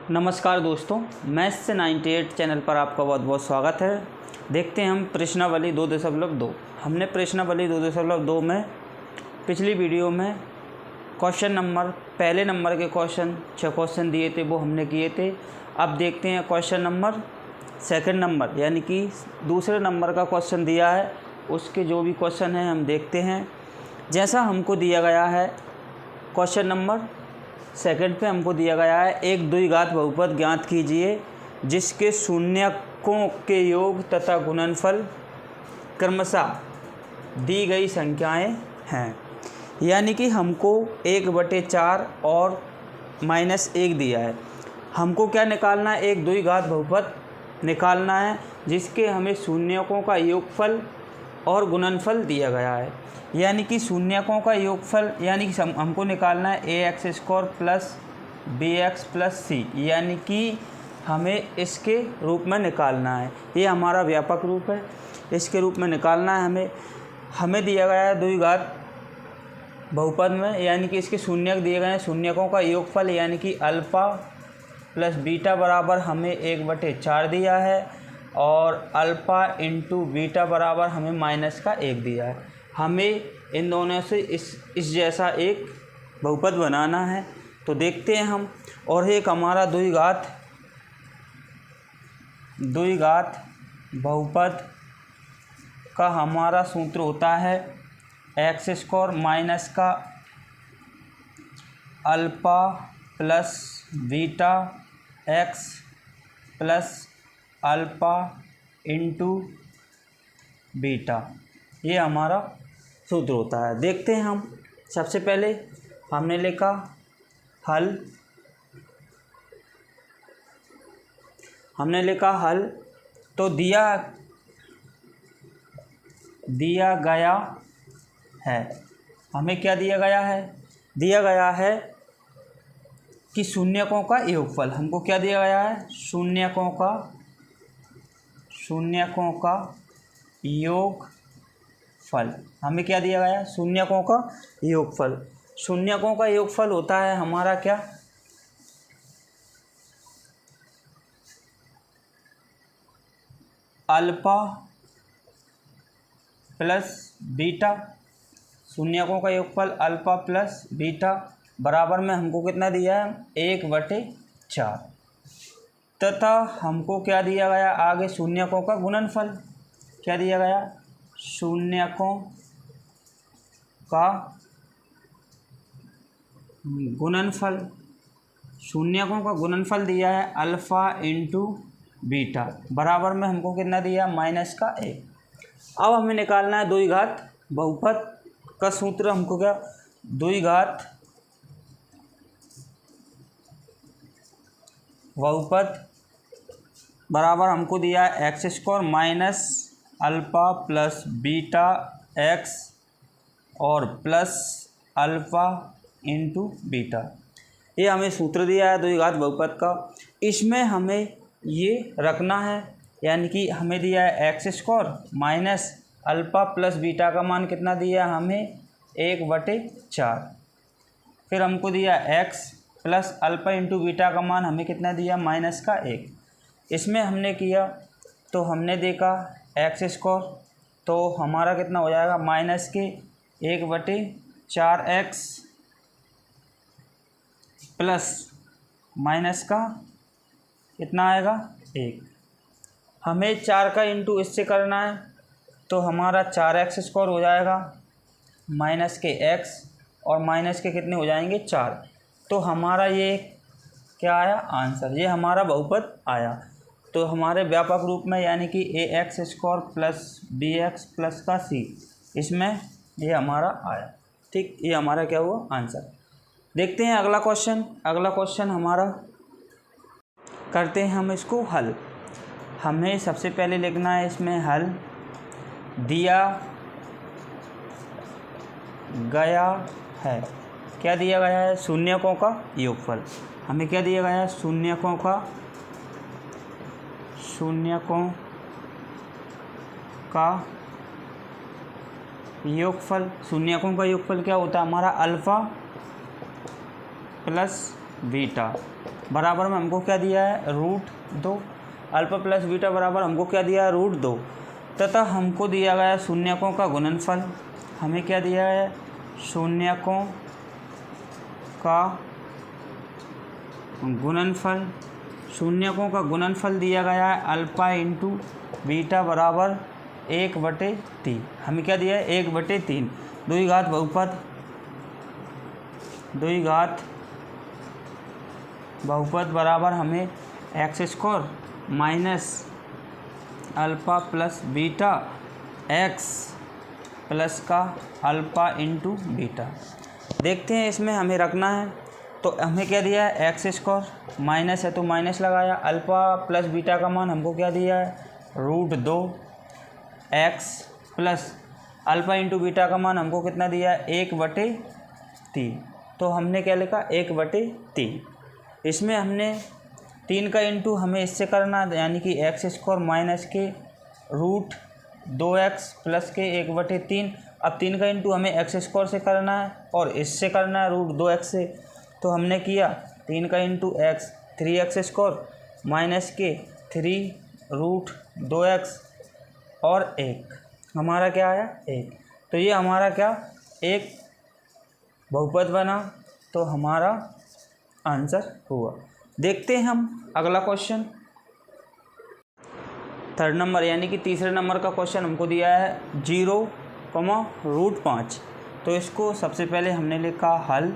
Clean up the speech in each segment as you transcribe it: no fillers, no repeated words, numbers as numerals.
नमस्कार दोस्तों, मैथ्स से 98 चैनल पर आपका बहुत बहुत स्वागत है। देखते हैं हम प्रश्नावली 2.2। हमने प्रश्नावली 2.2 में पिछली वीडियो में क्वेश्चन नंबर पहले नंबर के क्वेश्चन 6 क्वेश्चन दिए थे, वो हमने किए थे। अब देखते हैं क्वेश्चन नंबर सेकंड नंबर यानी कि दूसरे नंबर का क्वेश्चन दिया है, उसके जो भी क्वेश्चन हैं हम देखते हैं। जैसा हमको दिया गया है क्वेश्चन नंबर सेकंड पे हमको दिया गया है, एक द्विघात बहुपद ज्ञात कीजिए जिसके शून्यकों के योग तथा गुणनफल क्रमशः दी गई संख्याएं हैं। यानी कि हमको 1/4 और -1 दिया है। हमको क्या निकालना है? एक द्विघात बहुपद निकालना है जिसके हमें शून्यकों का योगफल और गुणनफल दिया गया है। यानी कि शून्यकों का योगफल यानी कि हमको निकालना है ax² + bx + c, यानी कि हमें इसके रूप में निकालना है। ये हमारा व्यापक रूप है, इसके रूप में निकालना है हमें दिया गया है द्विघात बहुपद में, यानी कि इसके शून्यक दिए गए हैं। शून्यकों का योगफल यानी कि अल्फ़ा प्लस बीटा बराबर हमें 1/4 दिया है और अल्फ़ा इंटू बीटा बराबर हमें -1 दिया है। हमें इन दोनों से इस जैसा एक बहुपद बनाना है, तो देखते हैं हम। और एक हमारा द्विघात बहुपद का हमारा सूत्र होता है x² माइनस का alpha plus beta x plus alpha into beta, ये हमारा सूत्र होता है। देखते हैं हम। सबसे पहले हमने लिखा हल, तो दिया गया है। हमें क्या दिया गया है? दिया गया है कि शून्यकों का योगफल। हमको क्या दिया गया है? शून्यकों का योगफल। हमें क्या दिया गया है? शून्यकों का योगफल। शून्यकों का योगफल होता है हमारा क्या? Alpha plus beta. शून्यकों का योगफल अल्फ़ा प्लस बीटा बराबर में हमको कितना दिया है? 1/4। तथा हमको क्या दिया गया आगे? शून्यकों का गुणनफल। क्या दिया गया? शून्यकों का गुणनफल। शून्यकों का गुणनफल दिया है अल्फ़ा इंटू बीटा बराबर में हमको कितना दिया? -1। अब हमें निकालना है द्विघात बहुपद का सूत्र। हमको क्या? द्विघात बहुपद बराबर हमको दिया है x² minus alpha plus beta x और प्लस अल्फ़ा इंटू बीटा। ये हमें सूत्र दिया है द्विघात बहुपद का। इसमें हमें ये रखना है, यानी कि हमें दिया है x² minus alpha plus beta का मान कितना दिया हमें? 1/4। फिर हमको दिया x plus alpha into beta का मान हमें कितना दिया? -1। इसमें हमने किया तो हमने देखा x², तो हमारा कितना हो जाएगा? -1/4x प्लस माइनस का कितना आएगा? 1। हमें 4 का इंटू इससे करना है, तो हमारा 4x² हो जाएगा माइनस के x और माइनस के कितने हो जाएंगे? 4। तो हमारा ये क्या आया? आंसर। ये हमारा बहुपद आया। तो हमारे व्यापक रूप में यानी कि ax² प्लस bx प्लस का c, इसमें ये हमारा आया। ठीक, ये हमारा क्या हुआ? आंसर। देखते हैं अगला क्वेश्चन। अगला क्वेश्चन हमारा करते हैं हम इसको हल। हमें सबसे पहले लिखना है इसमें हल। दिया गया है, क्या दिया गया है? शून्यकों का योगफल। हमें क्या दिया गया है? शून्यकों का योगफल। शून्यकों का योगफल क्या होता है हमारा? अल्फ़ा प्लस बीटा बराबर में हमको क्या दिया है, √2। अल्फा प्लस बीटा बराबर हमको क्या दिया है, √2 तथा हमको दिया गया है शून्यकों का गुणनफल। हमें क्या दिया है, शून्यकों का गुणनफल। शून्यकों का गुणनफल दिया गया है अल्फा इंटू बीटा बराबर 1/3। हमें क्या दिया है, 1/3। द्विघात बहुपद बराबर हमें x square minus alpha plus beta x plus का अल्फ़ा इंटू बीटा। देखते हैं इसमें हमें रखना है, तो हमें क्या दिया है, एक्स स्क्वायर माइनस है तो माइनस लगाया, अल्फ़ा प्लस बीटा का मान हमको क्या दिया है, √2 x plus alpha into beta का मान हमको कितना दिया है, 1/3। तो हमने क्या लिखा, 1/3। इसमें हमने 3 का इंटू हमें इससे करना, यानी कि एक्स स्क्वायर माइनस के √2x प्लस के 1/3। अब 3 का इंटू हमें एक्स स्क्वायर से करना है और इससे करना है √2x से। तो हमने किया 3 का into x 3x square minus के 3√2x और 1 हमारा क्या आया, 1। तो ये हमारा क्या, एक बहुपद बना, तो हमारा आंसर हुआ। देखते हैं हम अगला क्वेश्चन, 3rd नंबर यानी कि तीसरे नंबर का क्वेश्चन हमको दिया है 0, √5। तो इसको सबसे पहले हमने लिखा हल।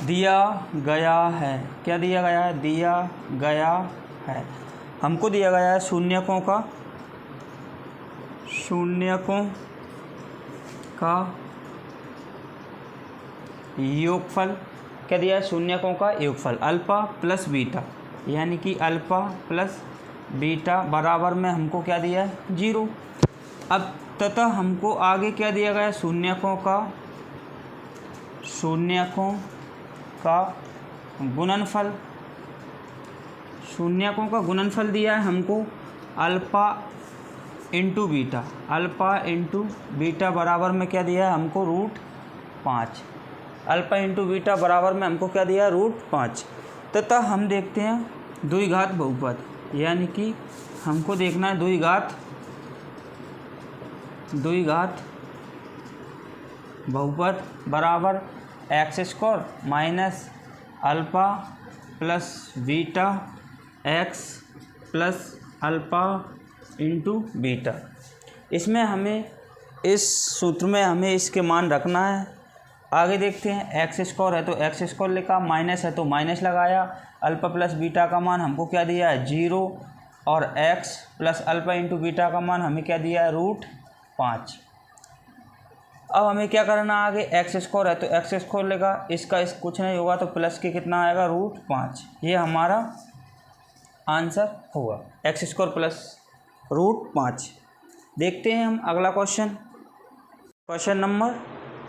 दिया गया है, क्या दिया गया है, दिया गया है हमको दिया गया है शून्यकों का योगफल। क्या दिया है, शून्यकों का योगफल अल्फ़ा प्लस बीटा, यानी कि अल्फ़ा प्लस बीटा बराबर में हमको क्या दिया है, 0। अब तथा हमको आगे क्या दिया गया है, शून्यकों का गुणनफल। शून्यकों का गुणनफल दिया है हमको अल्फ़ा इंटू बीटा बराबर में क्या दिया है हमको, √5। अल्फ़ा इंटू बीटा बराबर में हमको क्या दिया है, √5। तथा हम देखते हैं द्विघात बहुपद, यानी कि हमको देखना है द्विघात बहुपद बराबर x square minus alpha plus beta x plus alpha into beta. इसमें हमें इस सूत्र में हमें इसके मान रखना है। आगे देखते हैं, एक्स स्क्वायर है तो एक्स स्क्वायर लिखा, माइनस है तो माइनस लगाया, अल्फ़ा प्लस बीटा का मान हमको क्या दिया है, 0 और x plus alpha into beta का मान हमें क्या दिया है, √5। अब हमें क्या करना, आगे एक्स स्क्वायर है तो एक्स स्क्वायर लेगा, इसका कुछ नहीं होगा तो प्लस के कितना आएगा, √5। ये हमारा आंसर हुआ, एक्स स्क्वायर प्लस √5। देखते हैं हम अगला क्वेश्चन नंबर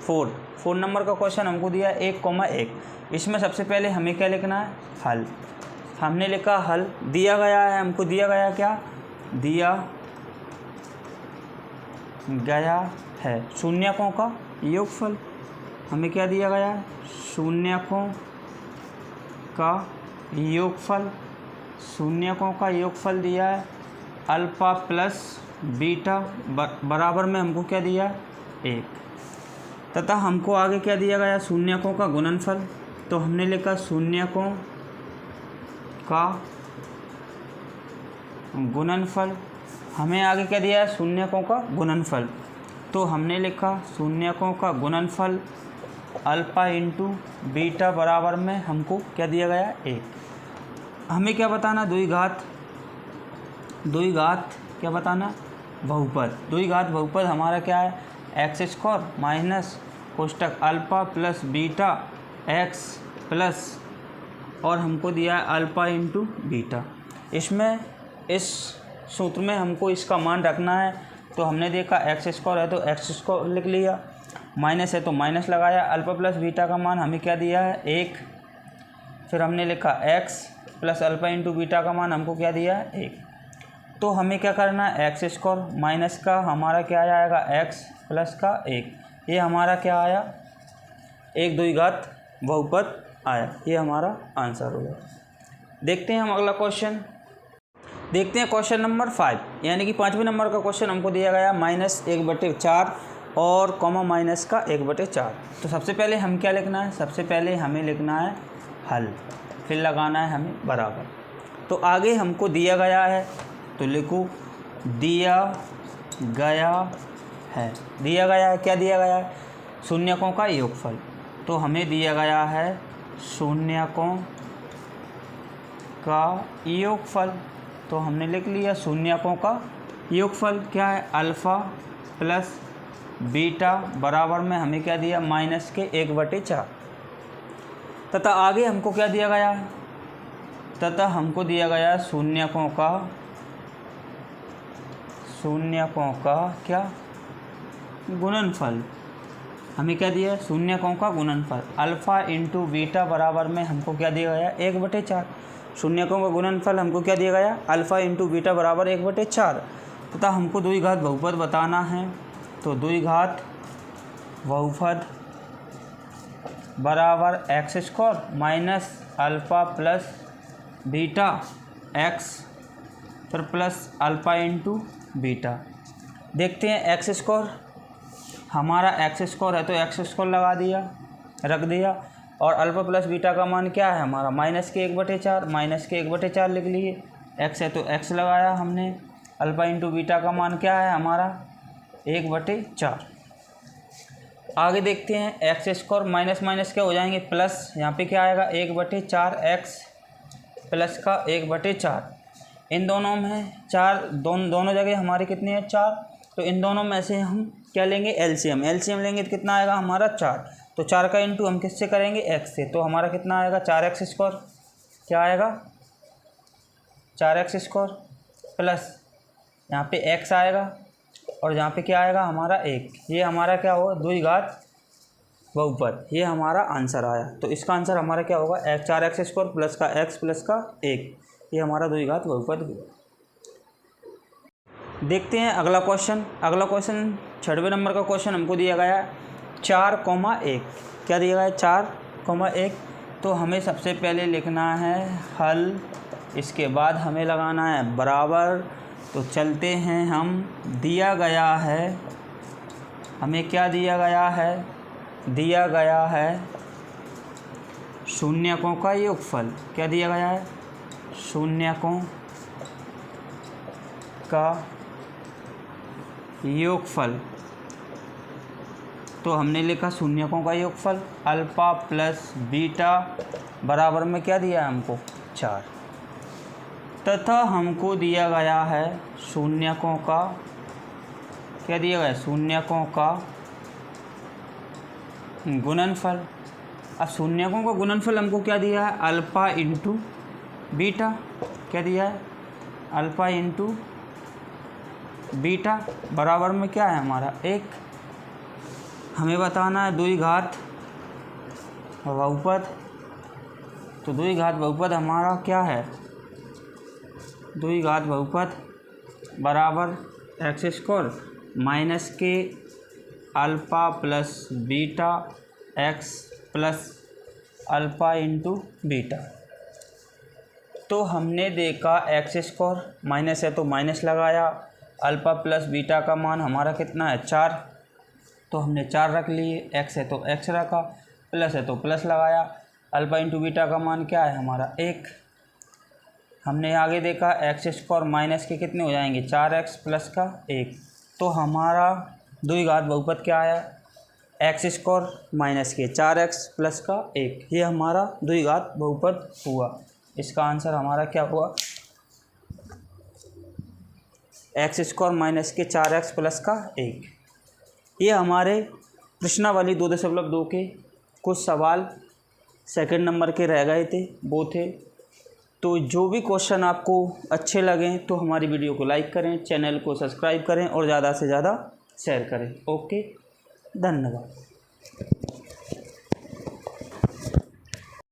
4 नंबर का क्वेश्चन हमको दिया 1,1। इसमें सबसे पहले हमें क्या लिखना है, हल। हमने लिखा हल। दिया गया है, हमको दिया गया क्या, दिया गया है शून्यकों का योगफल। हमें क्या दिया गया है, शून्यकों का योगफल। शून्यकों का योगफल दिया है अल्फ़ा प्लस बीटा बराबर में हमको क्या दिया है, 1। तथा हमको आगे क्या दिया गया, शून्यकों का गुणनफल। तो हमने लिखा शून्यकों का गुणनफल। हमें आगे क्या दिया है, शून्यकों का गुणनफल। तो हमने लिखा शून्यकों का गुणनफल अल्फ़ा इंटू बीटा बराबर में हमको क्या दिया गया, 1। हमें क्या बताना, द्विघात क्या बताना, बहुपद। द्विघात बहुपद हमारा क्या है, एक्स स्क्वायर माइनस कोष्टक alpha plus beta x plus और हमको दिया है अल्फ़ा इंटू बीटा। इसमें इस सूत्र में हमको इसका मान रखना है। तो हमने देखा एक्स स्क्वायर है तो एक्स स्क्वायर लिख लिया, माइनस है तो माइनस लगाया, अल्फ़ा प्लस बीटा का मान हमें क्या दिया है, 1। फिर हमने लिखा x plus alpha into beta का मान हमको क्या दिया है, 1। तो हमें क्या करना है, एक्स स्क्वायर माइनस का हमारा क्या आएगा, एक्स प्लस का 1। ये हमारा क्या आया, एक द्विघात बहुपद आया। ये हमारा आंसर होगा। देखते हैं हम अगला क्वेश्चन। देखते हैं क्वेश्चन नंबर 5, यानी कि 5वें नंबर का क्वेश्चन हमको दिया गया -1/4 और कॉमा माइनस का 1/4। तो सबसे पहले हम क्या लिखना है, सबसे पहले हमें लिखना है हल, फिर लगाना है हमें बराबर। तो आगे हमको दिया गया है तो लिखो दिया गया है। दिया गया है, क्या दिया गया है, शून्यकों का योगफल। तो हमें दिया गया है शून्यकों का योगफल। तो हमने लिख लिया शून्यकों का योगफल क्या है, अल्फ़ा प्लस बीटा बराबर में हमें क्या दिया, माइनस के 1/4। तथा आगे हमको क्या दिया गया, तथा हमको दिया गया शून्यकों का क्या, गुणनफल। हमें क्या दिया, शून्यकों का गुणनफल। अल्फ़ा इंटू बीटा बराबर में हमको क्या दिया गया, 1/4। शून्यकों का गुणनफल हमको क्या दिया गया, अल्फ़ा इंटू बीटा बराबर 1/4। तथा हमको द्विघात बहुपद बताना है। तो द्विघात बहुपद बराबर x² minus alpha plus beta x फिर प्लस अल्फ़ा इंटू बीटा। देखते हैं x², हमारा x² है तो x² लगा दिया, रख दिया। और अल्फ़ा प्लस बीटा का मान क्या है हमारा, माइनस के 1/4, माइनस के 1/4 लिख लिए। x है तो x लगाया हमने। अल्फ़ा इंटू बीटा का मान क्या है हमारा, 1/4। आगे देखते हैं x² माइनस माइनस क्या हो जाएंगे, प्लस। यहाँ पे क्या आएगा, 1/4x प्लस का 1/4। इन दोनों में 4, दोनों जगह हमारे कितने हैं, 4। तो इन दोनों में से हम क्या लेंगे, एलसीएम लेंगे तो कितना आएगा हमारा, 4। तो 4 का इंटू हम किससे करेंगे, x से। तो हमारा कितना आएगा, 4x²। क्या आएगा, 4x² प्लस यहाँ पे x आएगा और यहाँ पे क्या आएगा हमारा 1। ये हमारा क्या होगा, द्विघात बहुपद। ये हमारा आंसर आया। तो इसका आंसर हमारा क्या होगा, 4x² प्लस का x प्लस का 1। ये हमारा द्विघात बहुपद हुआ। देखते हैं अगला क्वेश्चन। अगला क्वेश्चन 6वें नंबर का क्वेश्चन हमको दिया गया है 4,1। क्या दिया गया है, 4,1। तो हमें सबसे पहले लिखना है हल, इसके बाद हमें लगाना है बराबर। तो चलते हैं हम, दिया गया है, हमें क्या दिया गया है, दिया गया है शून्यकों का योगफल। क्या दिया गया है, शून्यकों का योगफल। तो हमने लिखा शून्यकों का योगफल अल्फ़ा प्लस बीटा बराबर में क्या दिया है हमको, 4। तथा हमको दिया गया है शून्यकों का, क्या दिया गया है, शून्यकों का गुणनफल। अब शून्यकों का गुणनफल हमको क्या दिया है, अल्फ़ा इंटू बीटा। क्या दिया है, अल्फ़ा इंटू बीटा बराबर में क्या है हमारा, 1। हमें बताना है द्विघात बहुपद। तो द्विघात बहुपद हमारा क्या है, द्विघात बहुपद बराबर x² माइनस के alpha plus beta x plus alpha into beta. तो हमने देखा x² माइनस है तो माइनस लगाया, अल्फ़ा प्लस बीटा का मान हमारा कितना है, 4। तो हमने 4 रख लिए। x है तो x रखा, प्लस है तो प्लस लगाया। अल्फ़ा इंटू बीटा का मान क्या है हमारा, 1। हमने आगे देखा x² माइनस के कितने हो जाएंगे, 4x प्लस का 1। तो हमारा द्विघात बहुपद क्या आया, x² माइनस के 4x प्लस का 1। ये हमारा द्विघात बहुपद हुआ। इसका आंसर हमारा क्या हुआ, x² माइनस के 4x प्लस का 1। ये हमारे प्रश्नावली 2.2 के कुछ सवाल सेकंड नंबर के रह गए थे, वो थे। तो जो भी क्वेश्चन आपको अच्छे लगें तो हमारी वीडियो को लाइक करें, चैनल को सब्सक्राइब करें और ज़्यादा से ज़्यादा शेयर करें। ओके, धन्यवाद।